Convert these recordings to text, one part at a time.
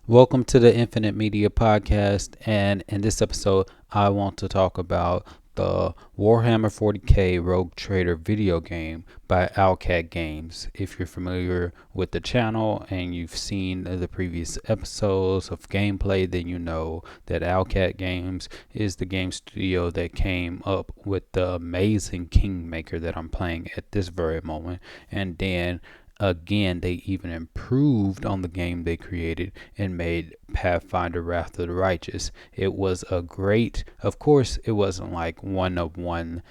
Welcome to the Infinite Media Podcast, and in this episode, I want to talk about the Warhammer 40k Rogue Trader video game by Owlcat Games. If you're familiar with the channel and you've seen the previous episodes of gameplay, then you know that Owlcat Games is the game studio that came up with the amazing Kingmaker that I'm playing at this very moment. And then again, they even improved on the game they created and made Pathfinder Wrath of the Righteous. It was a great, of course, it wasn't like one of one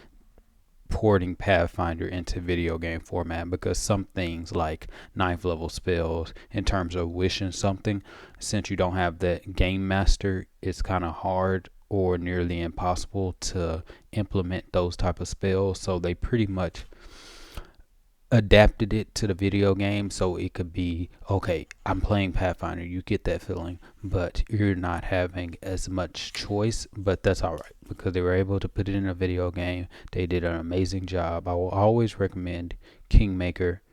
porting Pathfinder into video game format, because some things like ninth level spells, in terms of wishing something, since you don't have that game master, it's kind of hard or nearly impossible to implement those type of spells. So they pretty much adapted it to the video game so it could be okay. I'm playing Pathfinder, you get that feeling, but you're not having as much choice. But that's all right because they were able to put it in a video game. They did an amazing job. I will always recommend Kingmaker,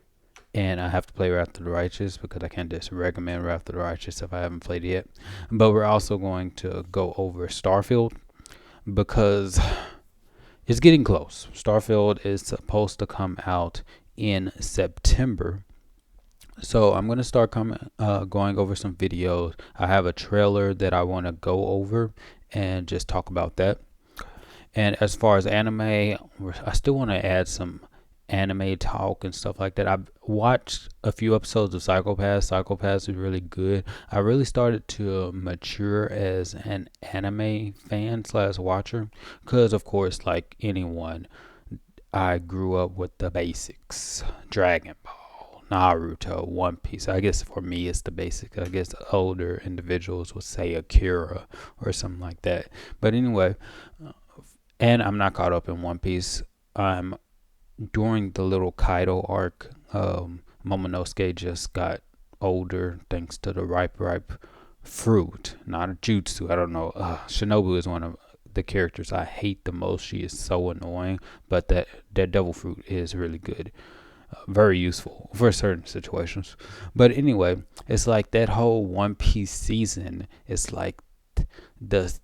and I have to play Wrath of the Righteous because I can't just recommend Wrath of the Righteous if I haven't played it yet. But we're also going to go over Starfield because it's getting close. Starfield is supposed to come out in September. So I'm gonna start going over some videos. I have a trailer that I want to go over and just talk about that. And as far as anime, I still want to add some anime talk and stuff like that. I've watched a few episodes of Psycho Pass. Psycho Pass is really good. I really started to mature as an anime fan slash watcher because, of course, like anyone, I grew up with the basics: Dragon Ball, Naruto, One Piece. I guess for me, it's the basics. I guess older individuals would say Akira or something like that. But anyway, and I'm not caught up in One Piece. I'm during the little Kaido arc. Momonosuke just got older thanks to the ripe fruit, not a jutsu. I don't know. Shinobu is one of the characters I hate the most. She is so annoying, but that devil fruit is really good, very useful for certain situations. But anyway, it's like that whole One Piece season. It's like the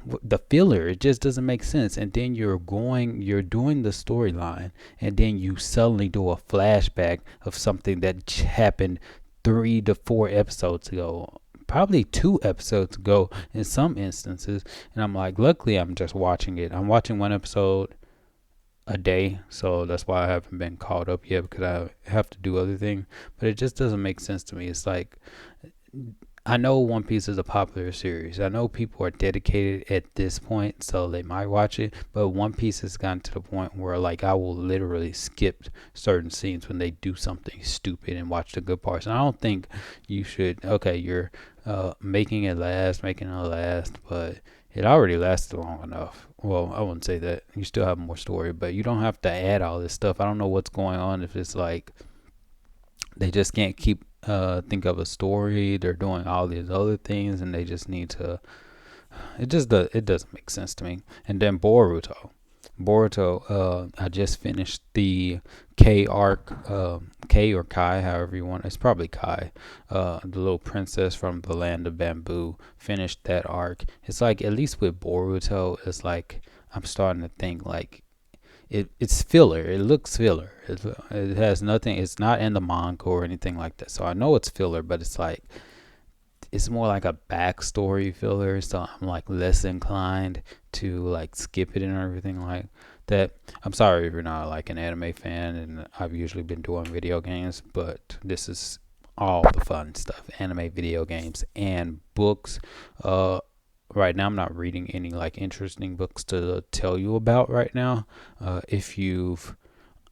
the filler. It just doesn't make sense. And then you're doing the storyline, and then you suddenly do a flashback of something that happened 3 to 4 episodes ago, probably 2 episodes ago in some instances. And I'm like, luckily, I'm just watching it. I'm watching one episode a day, so that's why I haven't been caught up yet because I have to do other things. But it just doesn't make sense to me. It's like, I know One Piece is a popular series. I know people are dedicated at this point, so they might watch it. But One Piece has gotten to the point where, like, I will literally skip certain scenes when they do something stupid and watch the good parts. And I don't think you should. Okay, you're making it last, but it already lasted long enough. Well, I wouldn't say that. You still have more story, but you don't have to add all this stuff. I don't know what's going on. If it's like they just can't keep think of a story. They're doing all these other things, and they just need to. It doesn't make sense to me. And then Boruto. I just finished the K arc, K or Kai, however you want. It's probably Kai. The little princess from the land of bamboo. Finished that arc. It's like, at least with Boruto, it's like I'm starting to think like it's filler. It looks filler. It has nothing. It's not in the manga or anything like that. So I know it's filler, but it's like it's more like a backstory filler. So I'm like less inclined to like skip it and everything like that. I'm sorry if you're not like an anime fan, and I've usually been doing video games, but this is all the fun stuff: anime, video games, and books. Right now I'm not reading any like interesting books to tell you about right now. If you've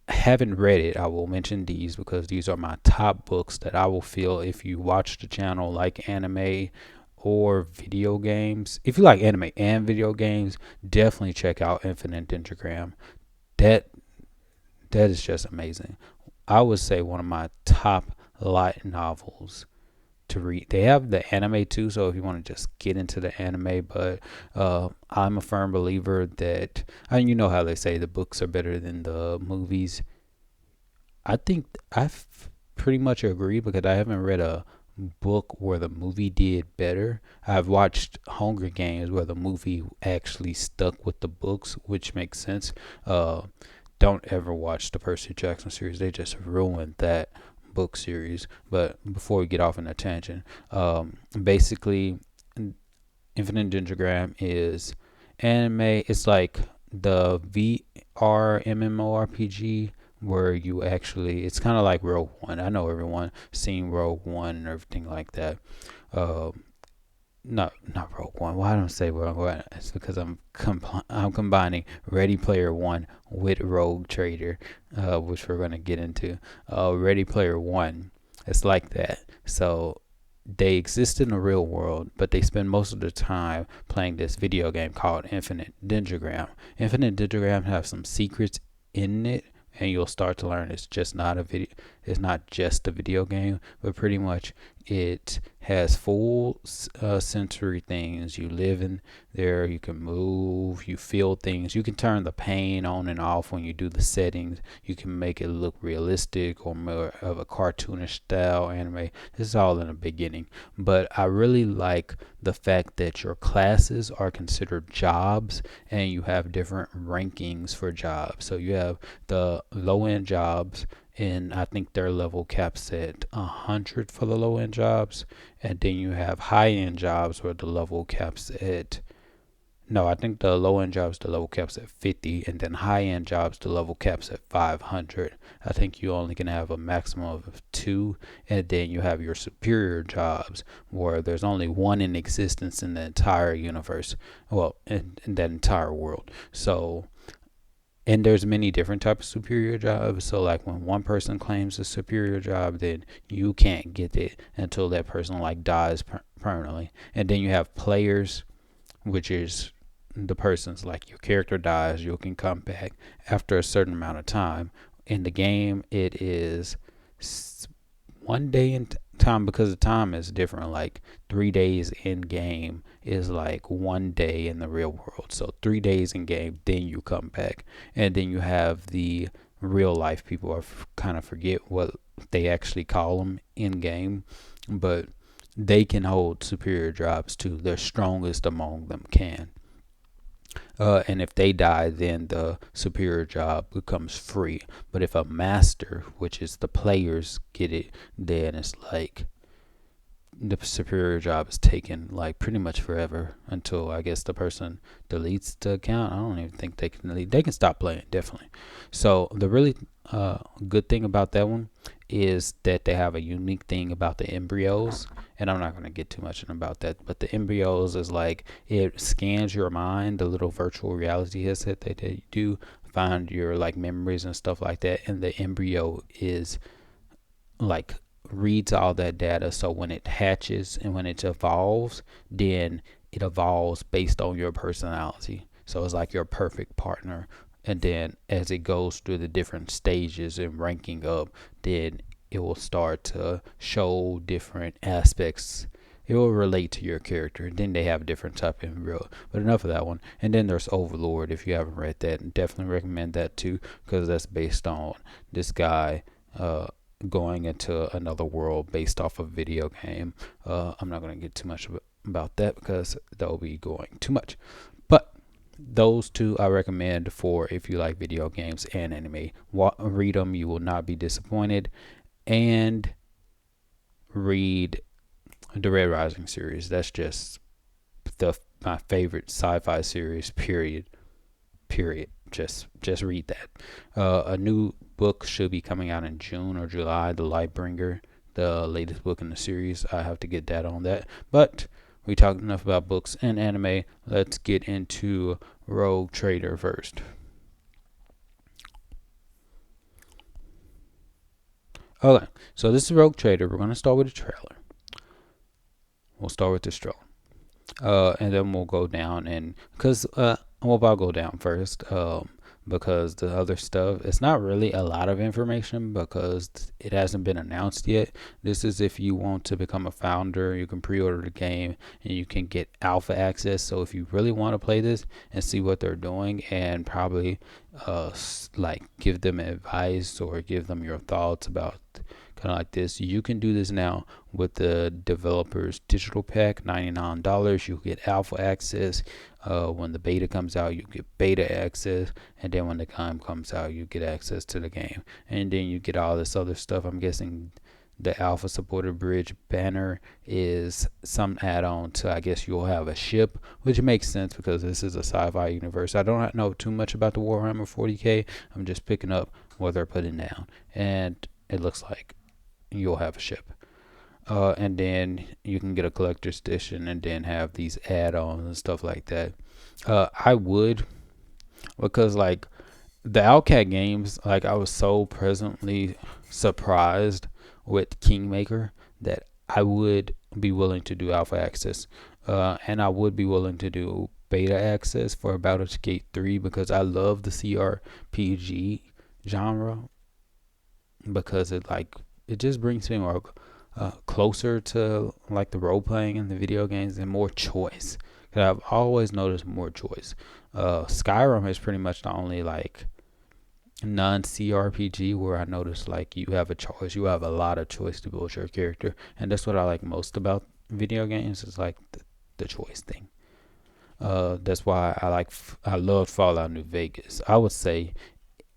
haven't read it, I will mention these because these are my top books that I will feel if you watch the channel like anime or video games. If you like anime and video games, definitely check out Infinite Dendrogram. That that is just amazing. I would say one of my top light novels to read. They have the anime too, so if you want to just get into the anime, but I'm a firm believer that, and you know how they say the books are better than the movies. I think I pretty much agree because I haven't read a book where the movie did better. I've watched Hunger Games where the movie actually stuck with the books, which makes sense. Uh, don't ever watch the Percy Jackson series. They just ruined that book series. But before we get off on a tangent, basically, Infinite Gingergram is anime. It's like the VR MMORPG where you actually, it's kind of like Rogue One. I know everyone seen Rogue One and everything like that. Uh, not Rogue One. Why don't I say Rogue One? It's because I'm combining Ready Player One with Rogue Trader, which we're gonna get into. Ready Player One. It's like that. So they exist in the real world, but they spend most of the time playing this video game called Infinite Dendrogram. Infinite Dendrogram has some secrets in it, and you'll start to learn it's just not a video. It's not just a video game, but pretty much it has full sensory things. You live in there, you can move, you feel things. You can turn the pain on and off when you do the settings. You can make it look realistic or more of a cartoonish style anime. This is all in the beginning, but I really like the fact that your classes are considered jobs and you have different rankings for jobs. So you have the low end jobs, and I think their level caps at 100 for the low end jobs, and then you have high end jobs where the level caps at, no, I think the low end jobs the level caps at 50, and then high end jobs the level caps at 500. I think you only can have a maximum of two, and then you have your superior jobs where there's only one in existence in the entire universe, well, in that entire world. So, and there's many different types of superior jobs. So like when one person claims a superior job, then you can't get it until that person like dies permanently. And then you have players, which is the person's like your character dies, you can come back after a certain amount of time. In the game, it is one day in time, because the time is different. Like 3 days in game is like one day in the real world. So 3 days in game, then you come back, and then you have the real life people. I kind of forget what they actually call them in game, but they can hold superior jobs too. Their strongest among them can. And if they die, then the superior job becomes free. But if a master, which is the players, get it, then it's like the superior job is taken like pretty much forever until I guess the person deletes the account. I don't even think they can delete. They can stop playing, definitely. So the really good thing about that one is that they have a unique thing about the embryos, and I'm not going to get too much about that, but the embryos is like it scans your mind, the little virtual reality headset that they do find your like memories and stuff like that, and the embryo is like reads all that data. So when it hatches and when it evolves, then it evolves based on your personality. So it's like your perfect partner. And then as it goes through the different stages and ranking up, then it will start to show different aspects. It will relate to your character. Then they have different type of embryo. But enough of that one. And then there's Overlord. If you haven't read that, definitely recommend that too, because that's based on this guy going into another world based off a video game. I'm not going to get too much about that because that will be going too much. But those two I recommend for if you like video games and anime. Read them, you will not be disappointed. And read the Red Rising series. That's just my favorite sci-fi series. Period. Just read that. A new book should be coming out in June or July. The Lightbringer, the latest book in the series. I have to get that on that. But we talked enough about books and anime. Let's get into Rogue Trader first. Okay, so this is Rogue Trader. We're going to start with a trailer. We'll start with this trailer. And then we'll go down, and because I'll go down first, because the other stuff, it's not really a lot of information because it hasn't been announced yet. This is if you want to become a founder, you can pre-order the game and you can get alpha access. So if you really want to play this and see what they're doing and probably like give them advice or give them your thoughts about kind of like this. You can do this now with the developers digital pack, $99. You get alpha access. When the beta comes out, you get beta access, and then when the game comes out, you get access to the game, and then you get all this other stuff. I'm guessing the alpha supported bridge banner is some add-on to, I guess you'll have a ship, which makes sense because this is a sci-fi universe. I don't know too much about the Warhammer 40k. I'm just picking up what they're putting down, and it looks like you'll have a ship. And then you can get a collector's edition and then have these add-ons and stuff like that. I would, because like the Outcat games, like I was so presently surprised with Kingmaker that I would be willing to do alpha access, and I would be willing to do beta access for Baldur's Gate 3 because I love the CRPG genre, because it just brings me more closer to like the role playing in the video games and more choice. Cause I've always noticed more choice. Skyrim is pretty much the only like non-CRPG where I noticed like you have a choice. You have a lot of choice to build your character, and that's what I like most about video games is like the choice thing. That's why I love Fallout New Vegas. I would say,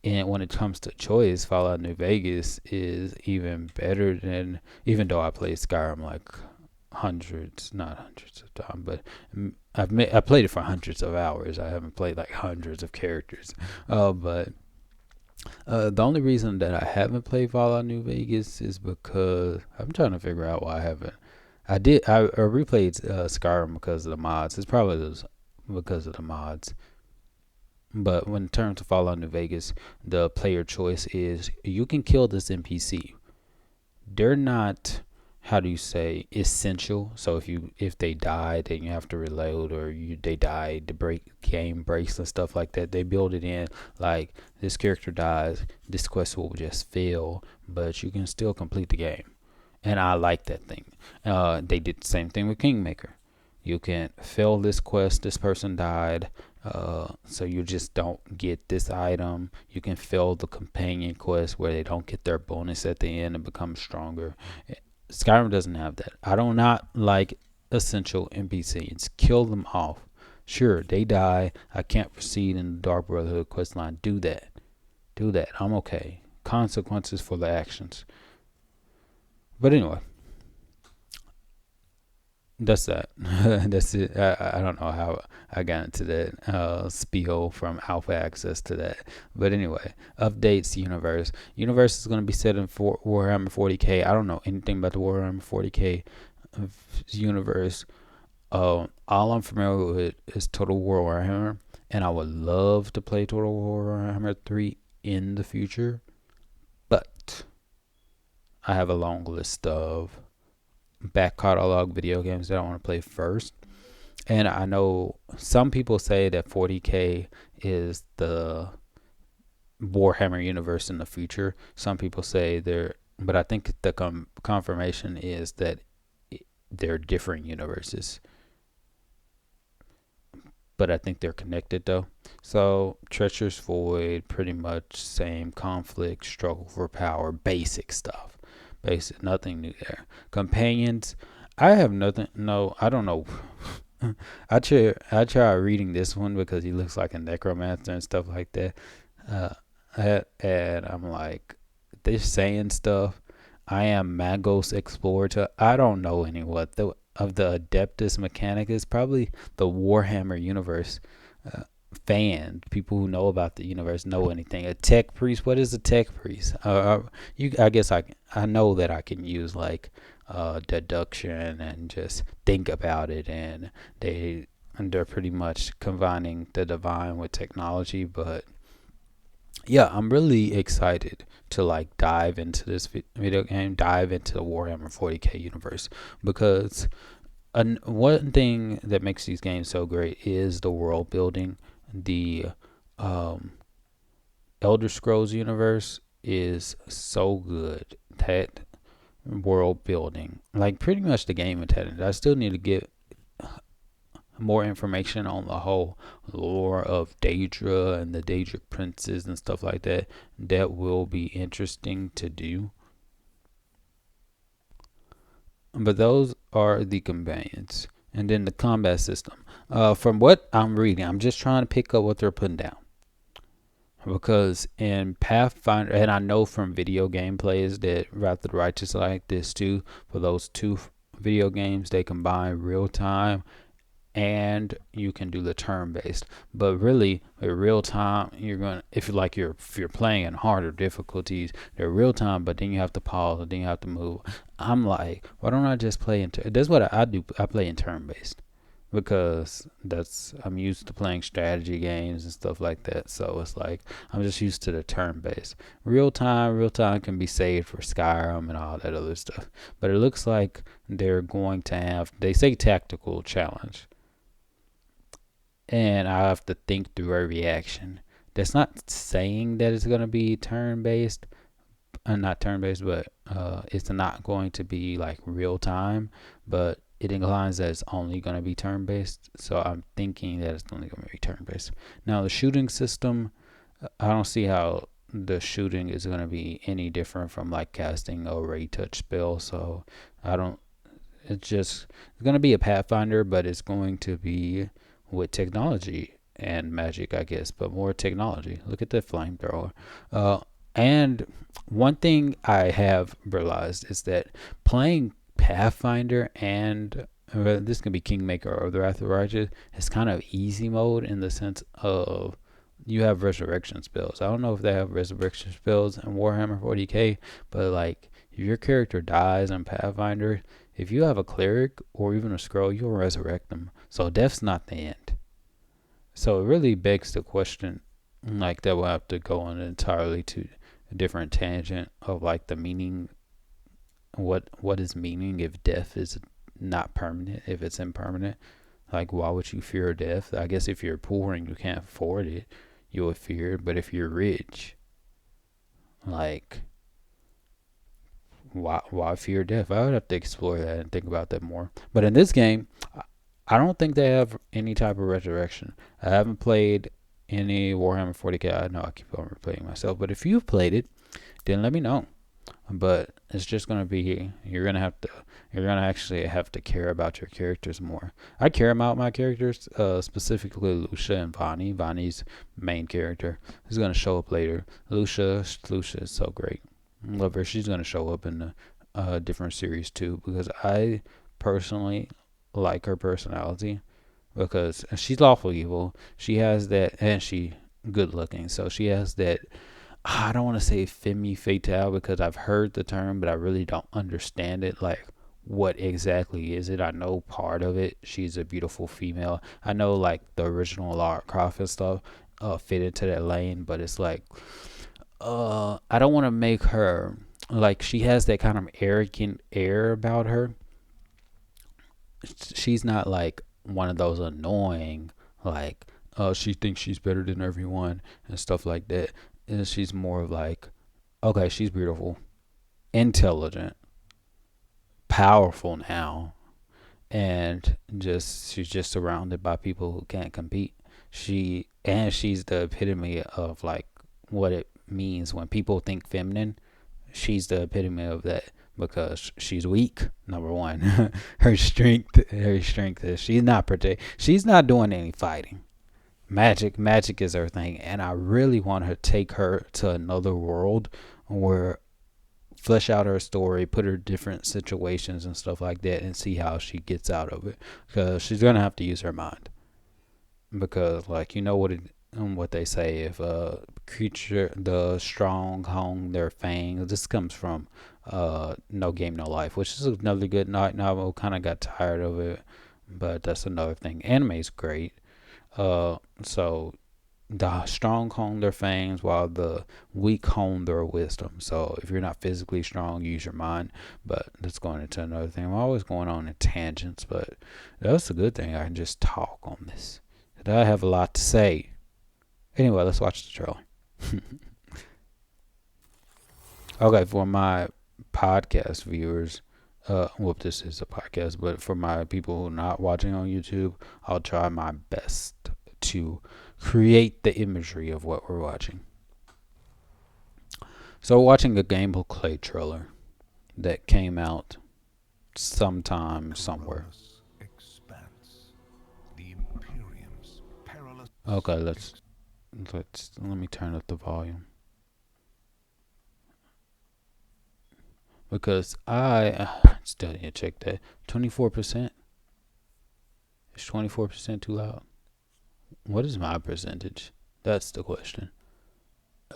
and when it comes to choice, Fallout New Vegas is even better than, even though I played Skyrim like not hundreds of times, but I played it for hundreds of hours. I haven't played like hundreds of characters. But the only reason that I haven't played Fallout New Vegas is because I'm trying to figure out why I haven't. I replayed Skyrim because of the mods. It's probably because of the mods. But when it turns to Fallout New Vegas, the player choice is you can kill this NPC. They're not, how do you say, essential. So if they die, then you have to reload, or they die, the game breaks and stuff like that. They build it in like this character dies, this quest will just fail, but you can still complete the game. And I like that thing. They did the same thing with Kingmaker. You can fail this quest, this person died, so you just don't get this item. You can fail the companion quest where they don't get their bonus at the end and become stronger. Skyrim doesn't have that. I do not like essential NPCs. Kill them off. Sure, they die. I can't proceed in the Dark Brotherhood quest line. Do that. I'm okay. Consequences for the actions. But anyway, that's that. That's it. I don't know how I got into that spiel from alpha access to that. But anyway, updates universe. Universe is going to be set in Warhammer 40k. I don't know anything about the Warhammer 40k universe. All I'm familiar with is Total War Warhammer, and I would love to play Total War Warhammer 3 in the future. But I have a long list of back catalog video games that I want to play first. And I know some people say that 40k is the Warhammer universe in the future. Some people say but I think the confirmation is that they're different universes. But I think they're connected though. So Treacherous Void, pretty much same conflict, struggle for power, basic stuff. Basic, nothing new there. Companions, I have nothing. No, I don't know. I try reading this one because he looks like a necromancer and stuff like that. And I'm like, they're saying stuff. I am Magos Explorer. I don't know any what of the Adeptus Mechanicus. Probably the Warhammer universe people who know about the universe know anything. A tech priest. What is a tech priest? I guess I know that I can use like deduction and just think about it, and they're pretty much combining the divine with technology. But yeah, I'm really excited to like dive into this video game, dive into the Warhammer 40k universe, because one thing that makes these games so great is the world building. The Elder Scrolls universe is so good. That world building, like pretty much the game intended. I still need to get more information on the whole lore of Daedra and the Daedric princes and stuff like that. That will be interesting to do. But those are the companions. And then the combat system. From what I'm reading, I'm just trying to pick up what they're putting down. Because in Pathfinder, and I know from video game plays that Wrath of the Righteous like this too. For those two video games, they combine real time and you can do the turn based. But really, with real time, you're gonna if you're playing in harder difficulties, they're real time, but then you have to pause and then you have to move. I'm like, why don't I just play in? That's what I do. I play in turn based because I'm used to playing strategy games and stuff like that. So it's like I'm just used to the turn based. Real time can be saved for Skyrim and all that other stuff. But it looks like they're going to have, they say tactical challenge, and I have to think through every action. That's not saying that it's going to be turn based, not turn based, but it's not going to be like real time, but it inclines that it's only going to be turn based. So I'm thinking that it's only going to be turn based. Now, the shooting system, I don't see how the shooting is going to be any different from like casting a ray touch spell. So I don't, it's going to be a Pathfinder, but it's going to be with technology and magic, I guess, but more technology. Look at the flamethrower. And one thing I have realized is that playing Pathfinder and this can be Kingmaker or the Wrath of the Righteous, is kind of easy mode in the sense of you have resurrection spells. I don't know if they have resurrection spells in Warhammer 40k, but like if your character dies in Pathfinder, if you have a cleric or even a scroll, you'll resurrect them. So death's not the end. So it really begs the question, like that we'll have to go on entirely to a different tangent of like the meaning. What is meaning if death is not permanent, if it's impermanent? Like why would you fear death? I guess if you're poor and you can't afford it, you would fear it. But if you're rich, like why fear death? I would have to explore that and think about that more. But in this game, I don't think they have any type of resurrection. I haven't played any Warhammer 40k. I know I keep on replaying myself, but if you've played it, then let me know. But it's just gonna be, you're gonna actually have to care about your characters more. I care about my characters, specifically Lucia and Vonnie. Vonnie's main character is gonna show up later. Lucia is so great. Love her. She's gonna show up in a different series too, because I personally like her personality, because she's lawful evil. She has that, and she good looking, so she has that. I don't want to say femme fatale because I've heard the term, but I really don't understand it. Like, what exactly is it? I know part of it. She's a beautiful female. I know like the original Lara Croft and stuff fit into that lane, but it's like I don't want to make her like, she has that kind of arrogant air about her. She's not like one of those annoying like she thinks she's better than everyone and stuff like that. And she's more of like, okay, she's beautiful, intelligent, powerful now, and she's just surrounded by people who can't compete. She's the epitome of like what it means when people think feminine. She's the epitome of that, because she's weak. Number one, her strength is she's not doing any fighting. Magic is her thing, and I really want to take her to another world where flesh out her story, put her different situations and stuff like that, and see how she gets out of it. Because she's gonna have to use her mind. Because like, you know what they say, if a creature, the strong hone their fangs. This comes from No Game No Life, which is another good night novel. Kind of got tired of it, but that's another thing. Anime's great. So the strong hone their fangs while the weak hone their wisdom. So if you're not physically strong, use your mind. But that's going into another thing. I'm always going on in tangents, but that's a good thing. I can just talk on this. I have a lot to say. Anyway, let's watch the trailer. Okay, for my podcast viewers, this is a podcast, but for my people who are not watching on YouTube, I'll try my best to create the imagery of what we're watching. So, watching a gameplay trailer that came out sometime somewhere. Coronis Expanse. The Imperium's perilous. Okay, let me turn up the volume because I still need to check that. 24%. Is 24% too loud? What is my percentage? That's the question.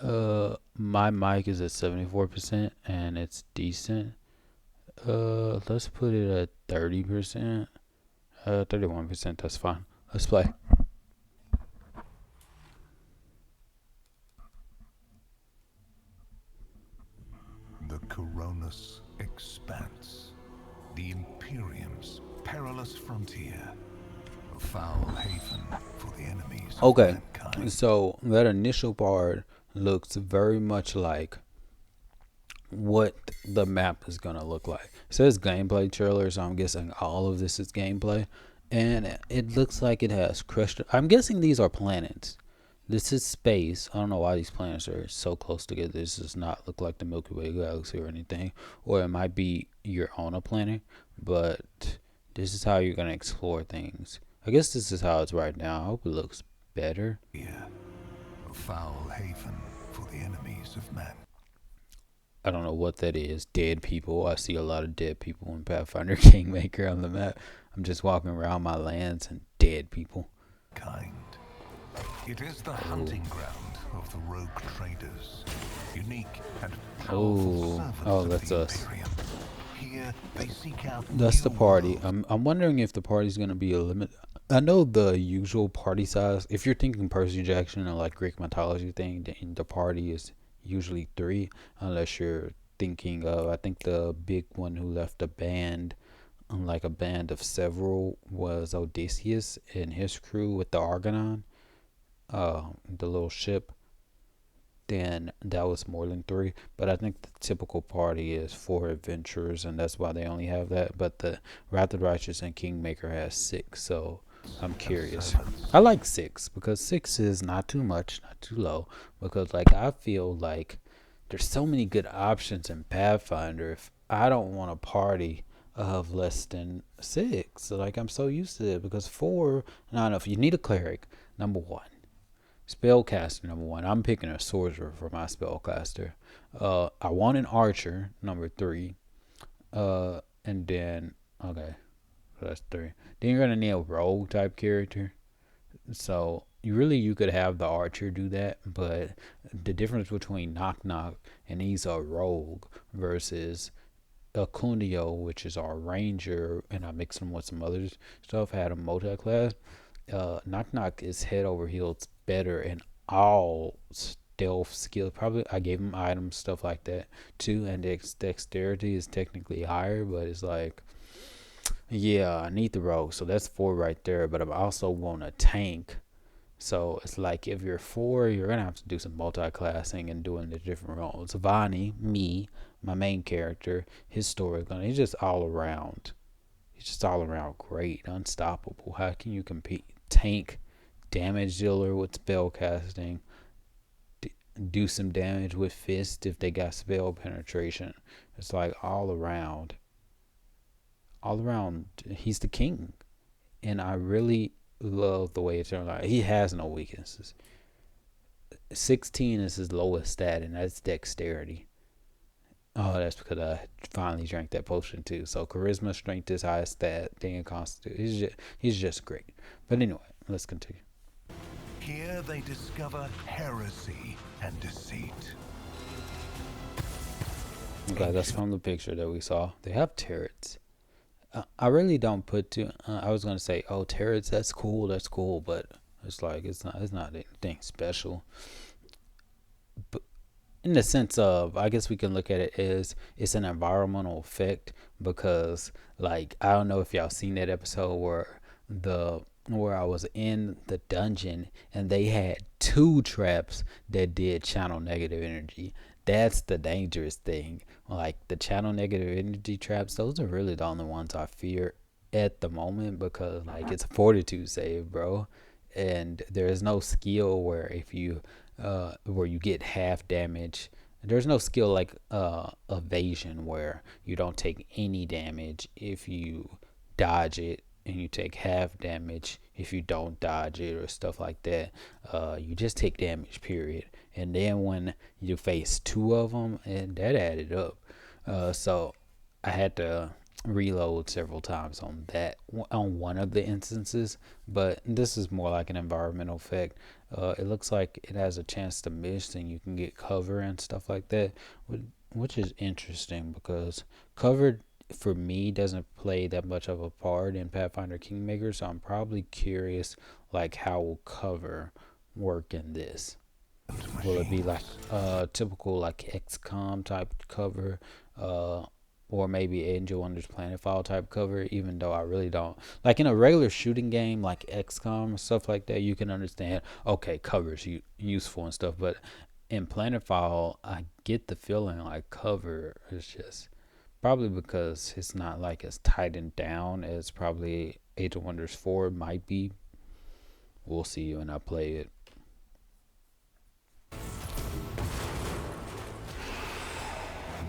My mic is at 74% and it's decent. Let's put it at 30%. 31%. That's fine. Let's play. The Coronis Expanse. The Imperium's perilous frontier. A foul haven for the enemies of Okay, mankind. so that initial part looks very much like what the map is gonna look like. It says gameplay trailer, so I'm guessing all of this is gameplay, and it looks like it has crushed. I'm guessing these are planets. This is space. I don't know why these planets are so close together. This does not look like the Milky Way galaxy or anything, or it might be you're on a planet, but this is how you're gonna explore things. I guess this is how it's right now. I hope it looks better. Yeah, a foul haven for the enemies of man. I don't know what that is. Dead people. I see a lot of dead people in Pathfinder Kingmaker on the map. I'm just walking around my lands and dead people. Kind. It is the hunting ground of the rogue traders, unique and powerful servants of that's the us. Imperium. Here they seek out That's the new party. worlds. I'm wondering if the party's gonna be a limit. I know the usual party size. If you're thinking Percy Jackson or like Greek mythology thing, then the party is usually 3. Unless you're thinking of, I think the big one who left a band, like a band of several, was Odysseus and his crew with the Argonon, the little ship. Then that was more than 3. But I think the typical party is 4 adventurers, and that's why they only have that. But the Wrath of the Righteous and Kingmaker has 6, so I'm curious. I like 6 because 6 is not too much, not too low. Because like I feel like there's so many good options in Pathfinder. If I don't want a party of less than 6, like I'm so used to it. Because 4, not enough. You need a cleric, number 1. Spellcaster, number 1. I'm picking a sorcerer for my spellcaster. I want an archer, number 3. And then okay, so that's 3. Then you're gonna need a rogue type character. So you could have the archer do that, but the difference between Knock Knock and he's a rogue versus Acundio, which is our ranger, and I mixed him with some other stuff. Had a multi-class. Knock Knock is head over heels better in all stealth skills. Probably I gave him items, stuff like that too, and dexterity is technically higher, but it's like, yeah, I need the rogue, so that's 4 right there. But I also want a tank. So it's like if you're 4, you're gonna have to do some multi-classing and doing the different roles. Vani, me, my main character, his story gonna he's just all around. He's just all around great, unstoppable. How can you compete? Tank, damage dealer with spell casting, do some damage with fist if they got spell penetration. It's like all around. All around, he's the king, and I really love the way it turned out. He has no weaknesses. 16 is his lowest stat, and that's dexterity. Oh, that's because I finally drank that potion too. So charisma, strength is highest stat. Then constitution. He's just great. But anyway, let's continue. Here they discover heresy and deceit. Okay, that's from the picture that we saw. They have turrets. I really don't put to. I was gonna say, oh, turrets. That's cool. But it's like it's not anything special. But in the sense of, I guess we can look at it as it's an environmental effect because, like, I don't know if y'all seen that episode where I was in the dungeon and they had 2 traps that did channel negative energy. That's the dangerous thing. Like the channel negative energy traps, those are really the only ones I fear at the moment because like it's a fortitude save, bro. And there is no skill where if you where you get half damage there's no skill like evasion where you don't take any damage if you dodge it, and you take half damage if you don't dodge it, or stuff like that. You just take damage, period. And then when you face two of them, and that added up. So I had to reload several times on that, on one of the instances. But this is more like an environmental effect. It looks like it has a chance to miss, and you can get cover and stuff like that, which is interesting because cover for me doesn't play that much of a part in Pathfinder Kingmaker. So I'm probably curious, like, how will cover work in this? Will it be like typical like XCOM type cover, uh, or maybe Angel Wonders Planetfall type cover? Even though I really don't like, in a regular shooting game like XCOM or stuff like that, you can understand, okay, cover's useful and stuff. But in Planetfall, I get the feeling like cover is just, probably because it's not like as tightened down as probably Age of Wonders 4 might be. We'll see when I play it.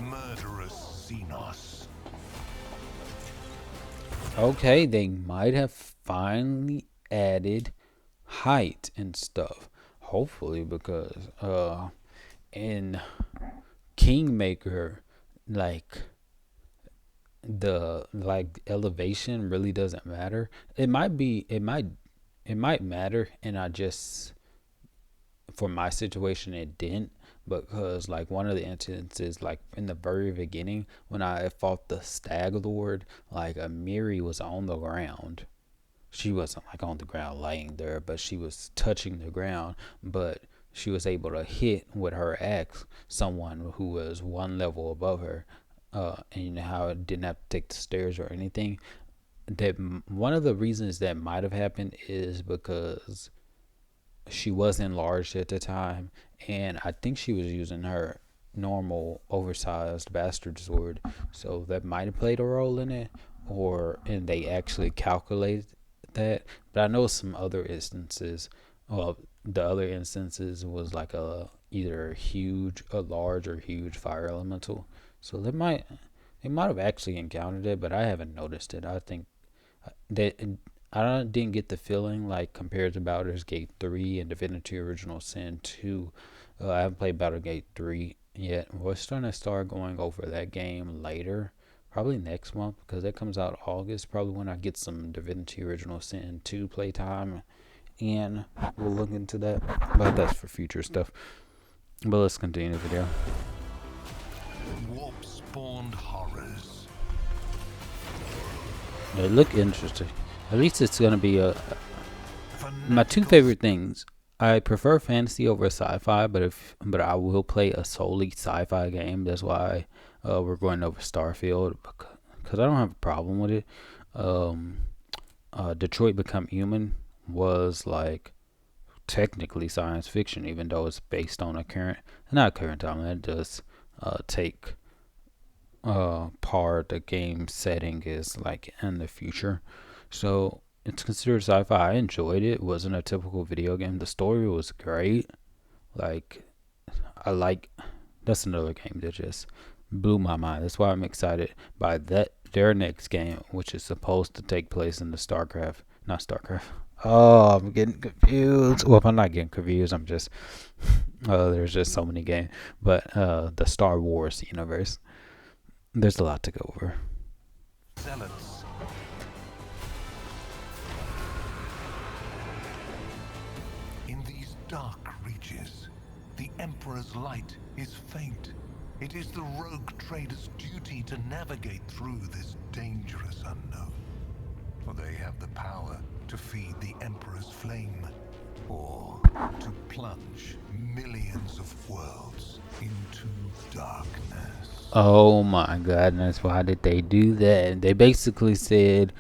Murderous Xenos. Okay, they might have finally added height and stuff. Hopefully, because in Kingmaker, like, the like elevation really doesn't matter. It might matter, and I just, for my situation, it didn't. Because like one of the instances, like in the very beginning when I fought the Stag Lord, like Amiri was on the ground. She wasn't like on the ground laying there, but she was touching the ground. But she was able to hit with her axe someone who was one level above her. And you know how it didn't have to take the stairs or anything. That one of the reasons that might have happened is because she was enlarged at the time, and I think she was using her normal oversized bastard sword, so that might have played a role in it, or and they actually calculated that. But I know some other instances. Well, the other instances was like a either a large or huge fire elemental, so they might have actually encountered it, but I haven't noticed it. I think that didn't get the feeling like compared to Baldur's Gate 3 and Divinity Original Sin 2. I haven't played Baldur's Gate 3 yet. We're starting to start going over that game later, probably next month, because that comes out August, probably when I get some Divinity Original Sin 2 playtime, and we'll look into that. But that's for future stuff. But let's continue the video. Warp spawned horrors. They look interesting. At least it's gonna be my two favorite things. I prefer fantasy over sci-fi, but I will play a solely sci-fi game. That's why we're going over Starfield, because I don't have a problem with it. Detroit Become Human was like technically science fiction, even though it's based on a not current time. It does take part the game setting is like in the future, so it's considered sci-fi. I enjoyed it. It wasn't a typical video game. The story was great. Like, that's another game that just blew my mind. That's why I'm excited by their next game, which is supposed to take place in the not Starcraft. Oh, I'm getting confused. Well, I'm not getting confused. I'm just there's just so many games, but the Star Wars universe. There's a lot to go over. Zealots. In these dark reaches, the Emperor's light is faint. It is the rogue trader's duty to navigate through this dangerous unknown. For they have the power to feed the Emperor's flame, or to plunge millions of worlds into darkness. Oh my goodness, why did they do that? They basically said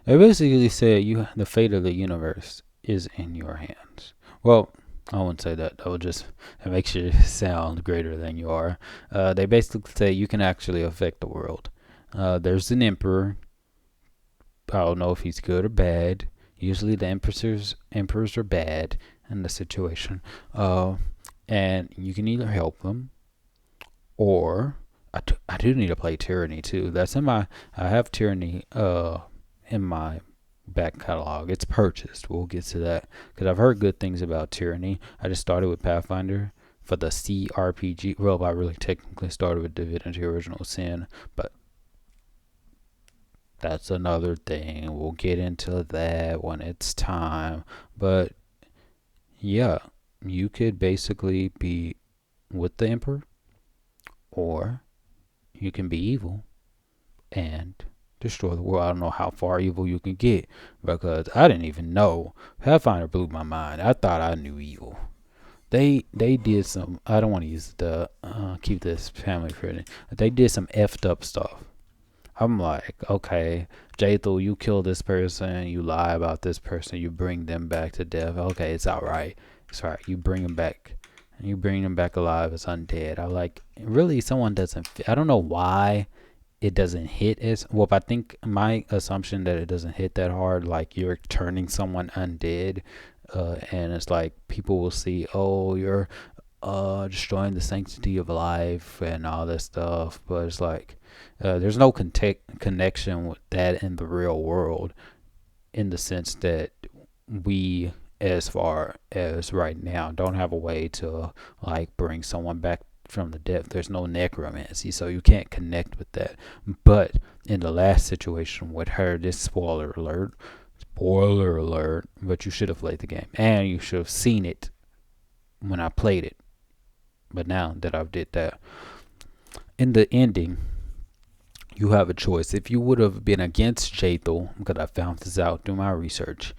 the fate of the universe is in your hands. Well, I wouldn't say that. It makes you sound greater than you are. They basically say you can actually affect the world. There's an emperor. I don't know if he's good or bad. Usually the emperors are bad in the situation. and you can either help them, or I do need to play Tyranny too. That's in my I have Tyranny in my back catalog. It's purchased. We'll get to that because I've heard good things about Tyranny. I just started with Pathfinder for the CRPG. Well, I really technically started with Divinity Original Sin, but that's another thing. We'll get into that when it's time. But yeah, you could basically be with the Emperor, or you can be evil and destroy the world. I don't know how far evil you can get because I didn't even know. Pathfinder blew my mind. I thought I knew evil. They did some. I don't want to use the keep this family friendly. They did some effed up stuff. I'm like, okay, Jathel, you kill this person, you lie about this person, you bring them back to death. Okay, it's alright. It's alright. You bring them back. You bring them back alive as undead. I like, really, someone doesn't, I don't know why it doesn't hit as well. But I think my assumption that it doesn't hit that hard, like you're turning someone undead, and it's like people will see, oh, you're destroying the sanctity of life and all that stuff. But it's like there's no connection with that in the real world, in the sense that we, as far as right now, don't have a way to like bring someone back from the dead. There's no necromancy, so you can't connect with that. But in the last situation with her, this spoiler alert, but you should have played the game and you should have seen it when I played it. But now that I've did that, in the ending, you have a choice. If you would have been against Jathel, because I found this out through my research,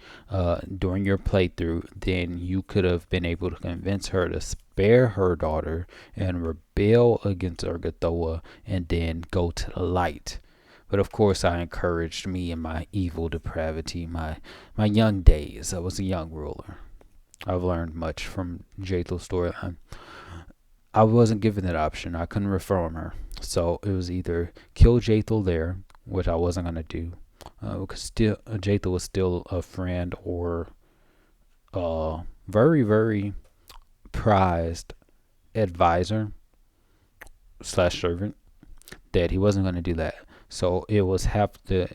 during your playthrough, then you could have been able to convince her to spare her daughter and rebel against Urgathoa and then go to the light. But of course, I encouraged me in my evil depravity, my young days. I was a young ruler. I've learned much from Jathel's storyline. I wasn't given that option. I couldn't reform her. So it was either kill Jathel there, which I wasn't going to do, because still Jathel was still a friend or very, very prized advisor slash servant, that he wasn't going to do that. So it was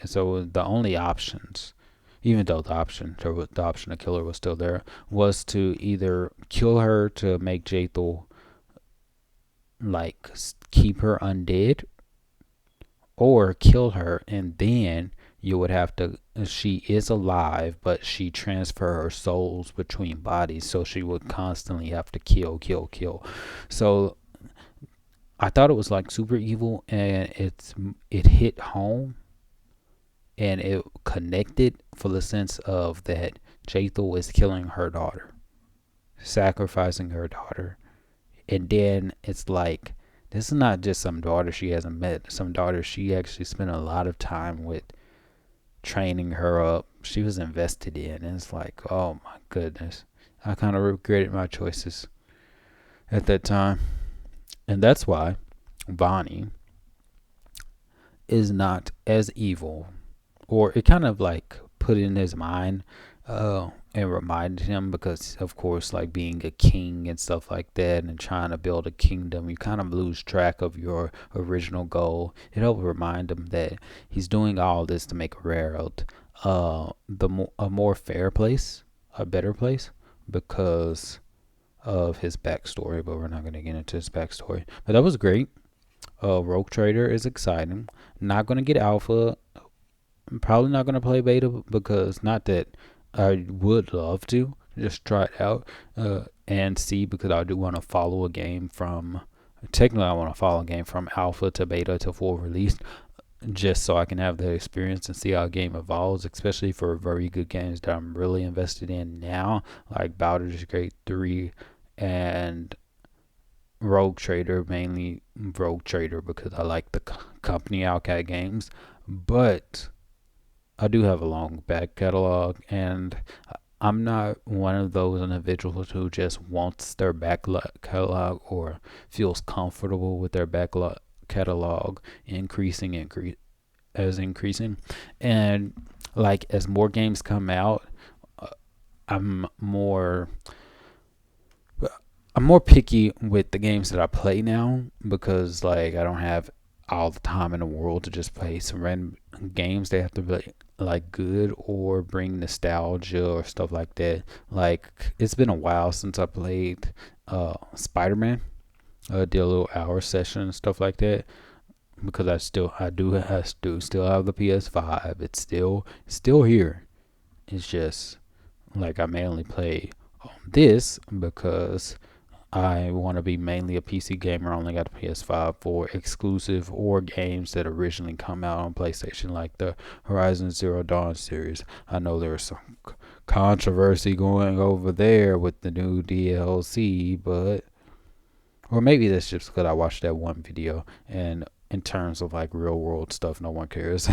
so the only options, even though the option to kill her was still there, was to either kill her to make Jathel like keep her undead, or kill her and then you would have to, she is alive but she transfer her souls between bodies, so she would constantly have to kill. So I thought it was like super evil, and it hit home and it connected for the sense of that Jathel is killing her daughter, sacrificing her daughter. And then it's like, this is not just some daughter she hasn't met, some daughter she actually spent a lot of time with, training her up. She was invested in. And it's like, oh my goodness. I kind of regretted my choices at that time. And that's why Bonnie is not as evil, or it kind of like put in his mind and reminded him, because of course, like being a king and stuff like that and trying to build a kingdom, you kind of lose track of your original goal. It helped remind him that he's doing all this to make Rareld a more fair place, a better place, because of his backstory. But we're not going to get into his backstory. But that was great. Rogue Trader is exciting. Not going to get alpha. I'm probably not going to play beta, because not that I would love to just try it out and see, because I do want to follow a game from, technically I want to follow a game from alpha to beta to full release, just so I can have the experience and see how a game evolves, especially for very good games that I'm really invested in now, like Baldur's Gate 3 and Rogue Trader, mainly Rogue Trader because I like the company Owlcat Games. But I do have a long back catalog, and I'm not one of those individuals who just wants their back catalog or feels comfortable with their back catalog increasing. And like as more games come out, I'm more I'm more picky with the games that I play now because like I don't have all the time in the world to just play some random games. They have to be like good or bring nostalgia or stuff like that. Like it's been a while since I played Spider-Man. Did a little hour session and stuff like that because I do still have the PS5. It's still here. It's just like I mainly play on this because I want to be mainly a PC gamer. I only got a PS5 for exclusive or games that originally come out on PlayStation, like the Horizon Zero Dawn series. I know there's some controversy going over there with the new DLC, but or maybe that's just because I watched that one video, and in terms of like real world stuff, no one cares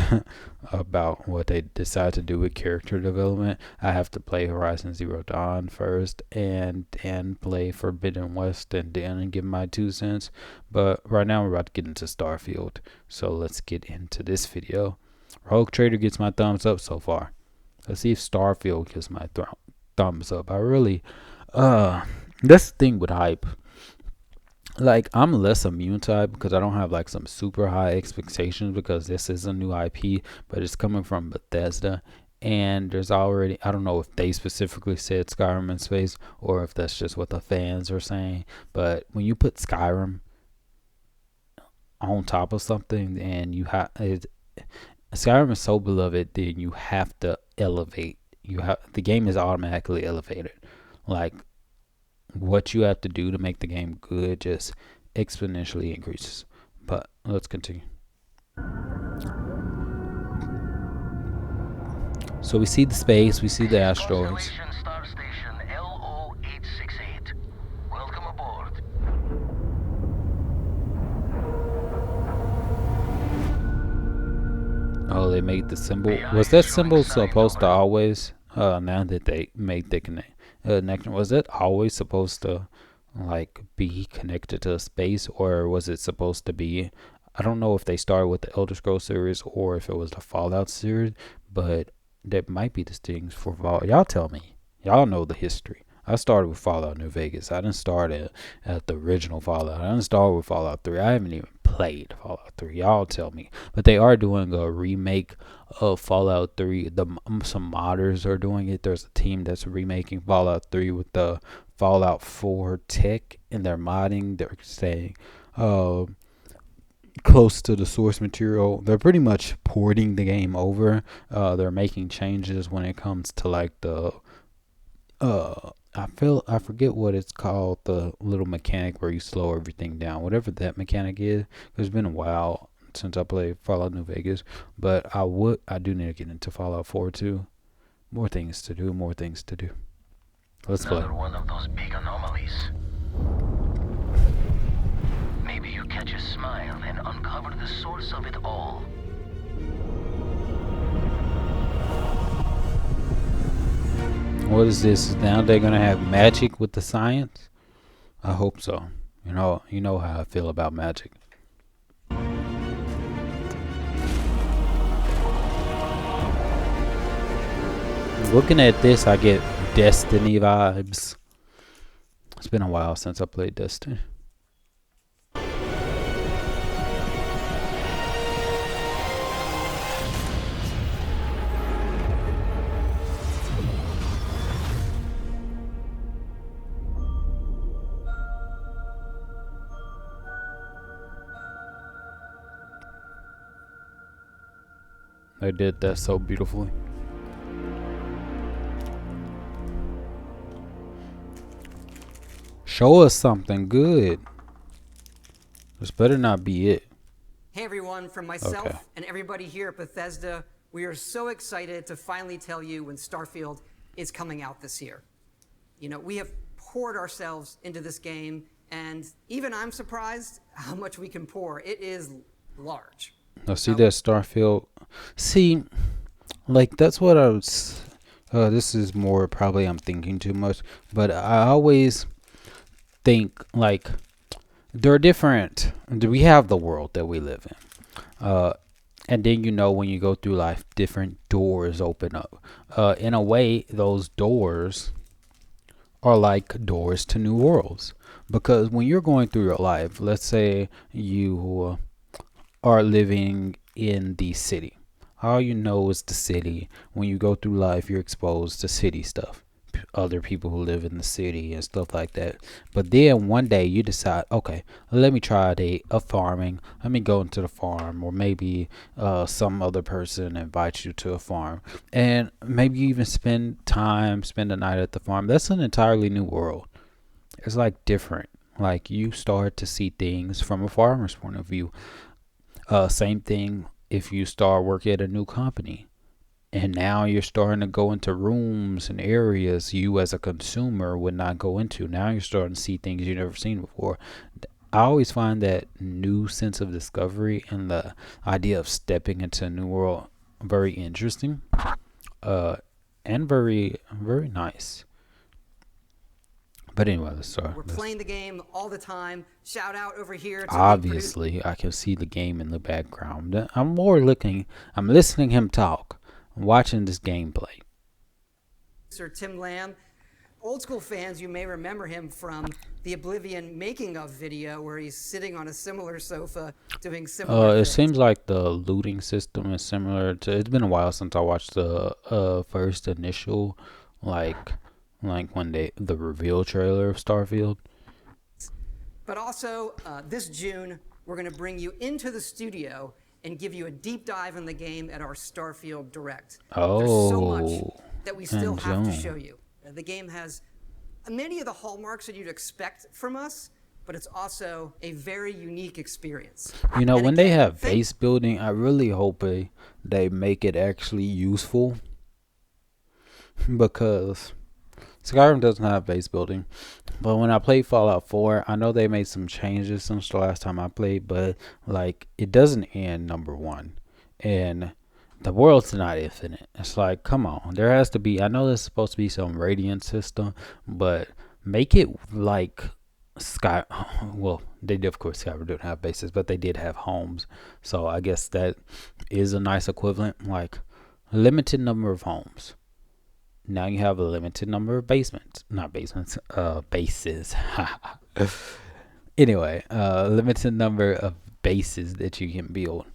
about what they decide to do with character development. I have to play Horizon Zero Dawn first and play Forbidden West and then give my 2 cents. But right now we're about to get into Starfield. So let's get into this video. Rogue Trader gets my thumbs up so far. Let's see if Starfield gives my thumbs up. I really that's the thing with hype. Like I'm less immune to it because I don't have like some super high expectations because this is a new IP, but it's coming from Bethesda, and there's already, I don't know if they specifically said Skyrim in space or if that's just what the fans are saying, but when you put Skyrim on top of something and you have Skyrim is so beloved, then you have to elevate. The game is automatically elevated. Like what you have to do to make the game good just exponentially increases. But let's continue. So we see the space, we see the asteroids. Star Station LO868. Welcome aboard. Oh, they made the symbol. Was that symbol supposed to always? Now that they made the connection, was it always supposed to like be connected to space, or was it supposed to be? I don't know if they started with the Elder Scrolls series or if it was the Fallout series, but that might be the things for Fallout. Y'all tell me. Y'all know the history. I started with Fallout New Vegas. I didn't start at the original Fallout. I didn't start with Fallout 3. I haven't even played Fallout 3. Y'all tell me. But they are doing a remake of Fallout 3. Some modders are doing it. There's a team that's remaking Fallout 3 with the Fallout 4 tech, and they're modding. They're saying close to the source material. They're pretty much porting the game over. They're making changes when it comes to like the I forget what it's called, the little mechanic where you slow everything down, whatever that mechanic is. It's been a while since I played Fallout New Vegas, but I do need to get into Fallout 4 too. More things to do. Let's play. Another one of those big anomalies. Maybe you catch a smile and uncover the source of it all. What is this? Now they're gonna have magic with the science? I hope so. You know how I feel about magic. Looking at this, I get Destiny vibes. It's been a while since I played Destiny. They did that so beautifully. Show us something good. This better not be it. Hey everyone, from myself and everybody here at Bethesda, we are so excited to finally tell you when Starfield is coming out this year. You know, we have poured ourselves into this game, and even I'm surprised how much we can pour. It is large. Now see that Starfield? See, like that's what I was. This is more probably I'm thinking too much, but I always think like there are different. We have the world that we live in, and then when you go through life, different doors open up. In a way, those doors are like doors to new worlds. Because when you're going through your life, let's say you are living in the city. All you know is the city. When you go through life, you're exposed to city stuff, other people who live in the city and stuff like that. But then one day you decide, okay, let me try a farming. Let me go into the farm, or maybe some other person invites you to a farm, and maybe you even spend the night at the farm. That's an entirely new world. It's like different. Like you start to see things from a farmer's point of view. Same thing if you start working at a new company and now you're starting to go into rooms and areas you as a consumer would not go into. Now you're starting to see things you've never seen before. I always find that new sense of discovery and the idea of stepping into a new world very interesting, and very, very nice. But anyway, let's start. We're playing the game all the time. Shout out over here to Obviously, I can see the game in the background. I'm listening him talk. I'm watching this gameplay. Sir Tim Lamb. Old school fans, you may remember him from the Oblivion making of video where he's sitting on a similar sofa doing similar It things. seems like the looting system is similar to. It's been a while since I watched the first initial, like when the reveal trailer of Starfield. But also, this June, we're going to bring you into the studio and give you a deep dive in the game at our Starfield Direct. There's so much that we still have to show you. The game has many of the hallmarks that you'd expect from us, but it's also a very unique experience. You know, And when they again, have base building, I really hope they make it actually useful. Because Skyrim doesn't have base building. But when I played Fallout 4, I know they made some changes since the last time I played, but like it doesn't end number one. And the world's not infinite. It's like, come on. There has to be, I know there's supposed to be some radiant system, but make it like Sky. Well, they did, of course, Skyrim didn't have bases, but they did have homes. So I guess that is a nice equivalent. Like, limited number of homes. Now you have a limited number of basements. Not basements, bases. Anyway, limited number of bases that you can build.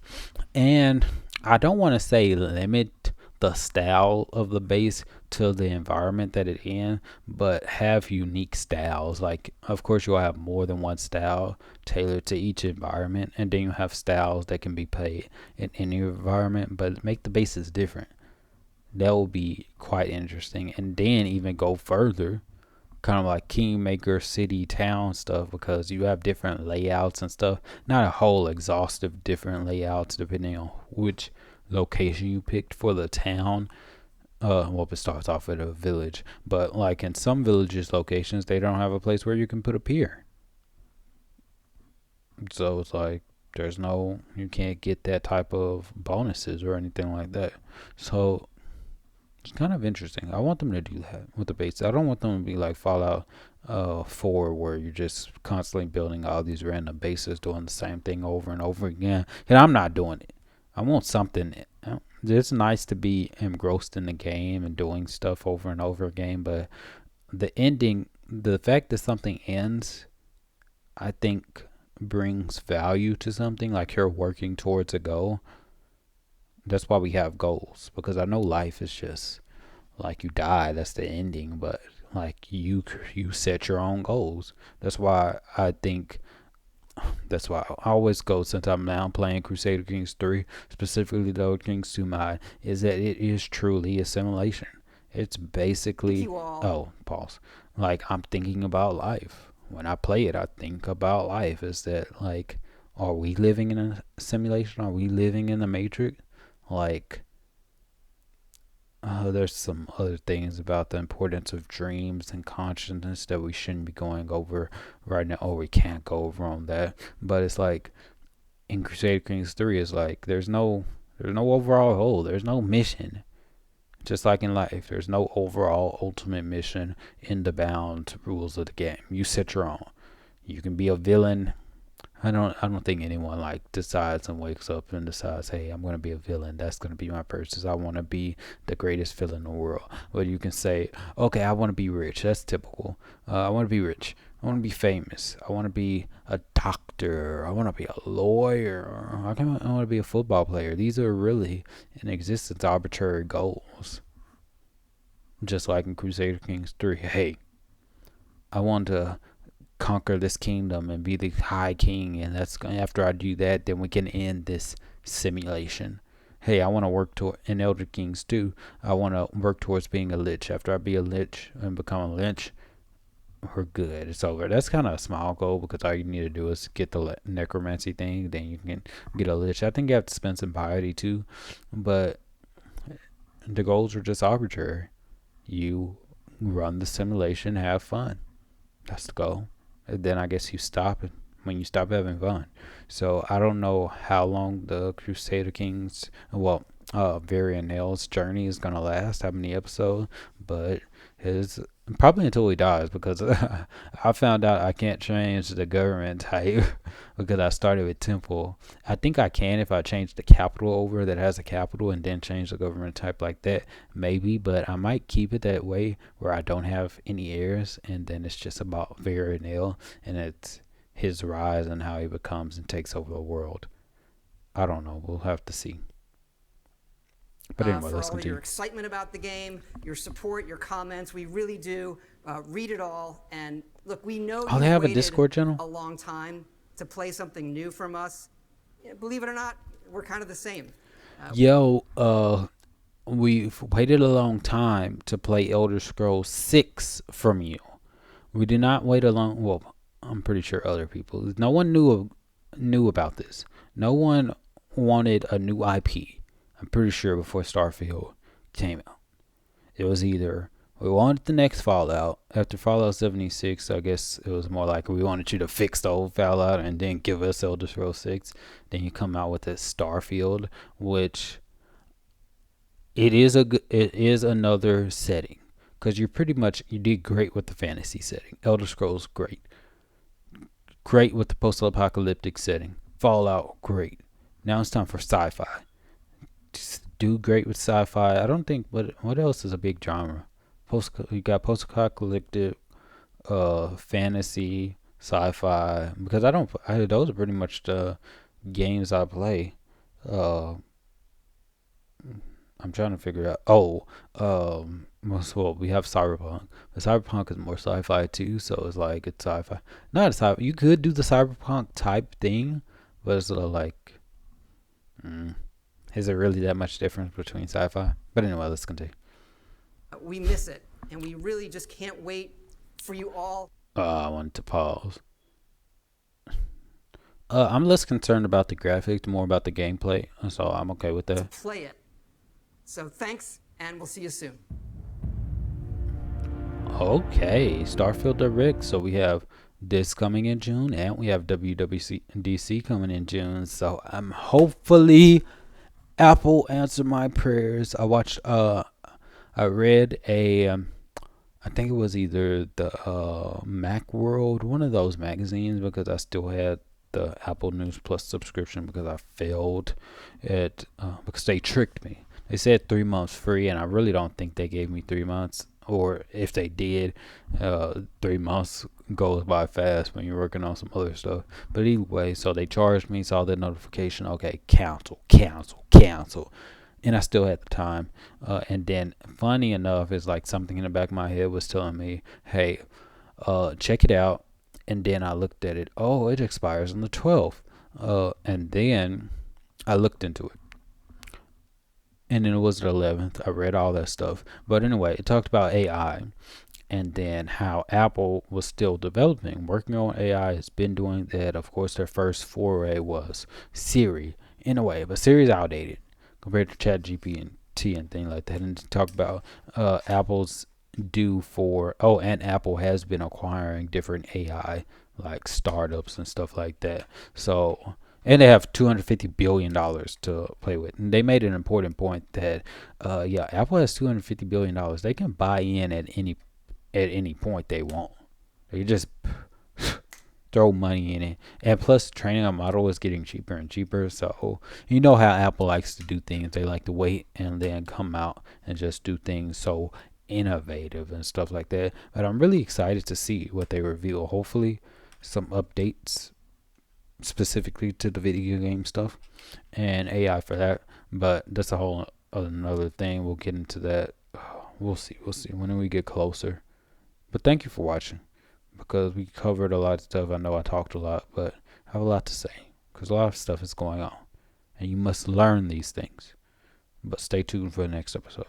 And I don't want to say limit the style of the base to the environment that it's in, but have unique styles. Like, of course, you'll have more than one style tailored to each environment, and then you have styles that can be played in any environment, but make the bases different. That will be quite interesting. And then even go further, kind of like Kingmaker city town stuff, because you have different layouts and stuff. Not a whole exhaustive different layouts depending on which location you picked for the town. Well, it starts off at a village, but like in some villages locations, they don't have a place where you can put a pier. So it's like you can't get that type of bonuses or anything like that. So it's kind of interesting. I want them to do that with the base. I don't want them to be like Fallout 4, where you're just constantly building all these random bases, doing the same thing over and over again. And I'm not doing it. I want something. It's nice to be engrossed in the game and doing stuff over and over again, but the ending, the fact that something ends, I think brings value to something. Like you're working towards a goal. That's why we have goals, because I know life is just like you die, that's the ending, but like you set your own goals. That's why I always go, since I'm now playing Crusader Kings 3, specifically the Old Kings 2 mod, is that it is truly a simulation. It's basically, pause. Like, I'm thinking about life. When I play it, I think about life. Is that like, are we living in a simulation? Are we living in the Matrix? Like, there's some other things about the importance of dreams and consciousness that we shouldn't be going over right now, or we can't go over on that. But it's like in Crusader Kings 3, it's like there's no overall goal, there's no mission. Just like in life, there's no overall ultimate mission in the bound rules of the game. You set your own. You can be a villain I don't think anyone like decides and wakes up and decides, hey, I'm gonna be a villain. That's gonna be my purpose. I want to be the greatest villain in the world. But you can say, okay, I want to be rich. That's typical. I want to be rich. I want to be famous. I want to be a doctor. I want to be a lawyer. I want to be a football player. These are really, in existence, arbitrary goals. Just like in Crusader Kings 3. Hey, I want to conquer this kingdom and be the high king, and that's after I do that, then we can end this simulation. Hey, I want to work toward in Elder Kings 2. I want to work towards being a lich. After I be a lich and become a lich, we're good. It's over. That's kind of a small goal because all you need to do is get the necromancy thing, then you can get a lich. I think you have to spend some piety too, but the goals are just arbitrary. You run the simulation, have fun. That's the goal. And then I guess you stop it when you stop having fun. So I don't know how long the Crusader Kings, Varian Nail's journey is gonna last, how many episodes, but his probably until he dies, because I found out I can't change the government type because I started with Temple. I think I can if I change the capital over that has a capital and then change the government type like that, maybe, but I might keep it that way where I don't have any heirs, and then it's just about Varianel and it's his rise and how he becomes and takes over the world. I don't know. We'll have to see. But anyway, for let's all continue. your excitement about the game, your support, your comments. We really do read it all. And look, we know Oh, they you've have a waited Discord channel? a long time to play something new from us. Believe it or not, we're kind of the same. We've waited a long time to play Elder Scrolls 6 from you. We did not wait a long. Well, I'm pretty sure other people. No one knew about this. No one wanted a new IP. I'm pretty sure before Starfield came out, it was either we wanted the next Fallout. After Fallout 76, I guess it was more like we wanted you to fix the old Fallout and then give us Elder Scrolls 6. Then you come out with this Starfield, which it is another setting, because you did great with the fantasy setting. Elder Scrolls great with the post-apocalyptic setting. Fallout great. Now it's time for sci-fi. Just do great with sci-fi. I don't think what else is a big genre. You got post-apocalyptic, fantasy, sci-fi. Because those are pretty much the games I play. I'm trying to figure out. We have Cyberpunk, but Cyberpunk is more sci-fi too. So it's like it's sci-fi, not a sci-fi. You could do the Cyberpunk type thing, but it's like, is there really that much difference between sci-fi? But anyway, let's continue. We miss it, and we really just can't wait for you all. I wanted to pause. I'm less concerned about the graphics, more about the gameplay, so I'm okay with that. Play it. So thanks, and we'll see you soon. Okay, Starfield Direct. So we have this coming in June, and we have WWDC coming in June. So I'm hopefully Apple answer my prayers. I read I think it was either the Macworld, one of those magazines, because I still had the Apple News Plus subscription because I failed it because they tricked me. They said 3 months free, and I really don't think they gave me 3 months. Or if they did, 3 months goes by fast when you're working on some other stuff. But anyway, so they charged me, saw the notification. Okay, cancel. And I still had the time. And then, funny enough, it's like something in the back of my head was telling me, hey, check it out. And then I looked at it. Oh, it expires on the 12th. And then I looked into it. And then it was the 11th. I read all that stuff. But anyway, it talked about AI. And then how Apple was still working on AI, has been doing that. Of course, their first foray was Siri, in a way. But Siri's outdated compared to ChatGPT and things like that. And to talk about Apple's and Apple has been acquiring different AI, like startups and stuff like that. So... And they have $250 billion to play with. And they made an important point that, Apple has $250 billion. They can buy in at any point they want. They just throw money in it. And plus, training a model is getting cheaper and cheaper. So you know how Apple likes to do things. They like to wait and then come out and just do things so innovative and stuff like that. But I'm really excited to see what they reveal. Hopefully some updates specifically to the video game stuff and AI for that. But that's a whole another thing. We'll get into that. We'll see when we get closer. But thank you for watching, because we covered a lot of stuff. I know I talked a lot, but I have a lot to say because a lot of stuff is going on and you must learn these things. But stay tuned for the next episode.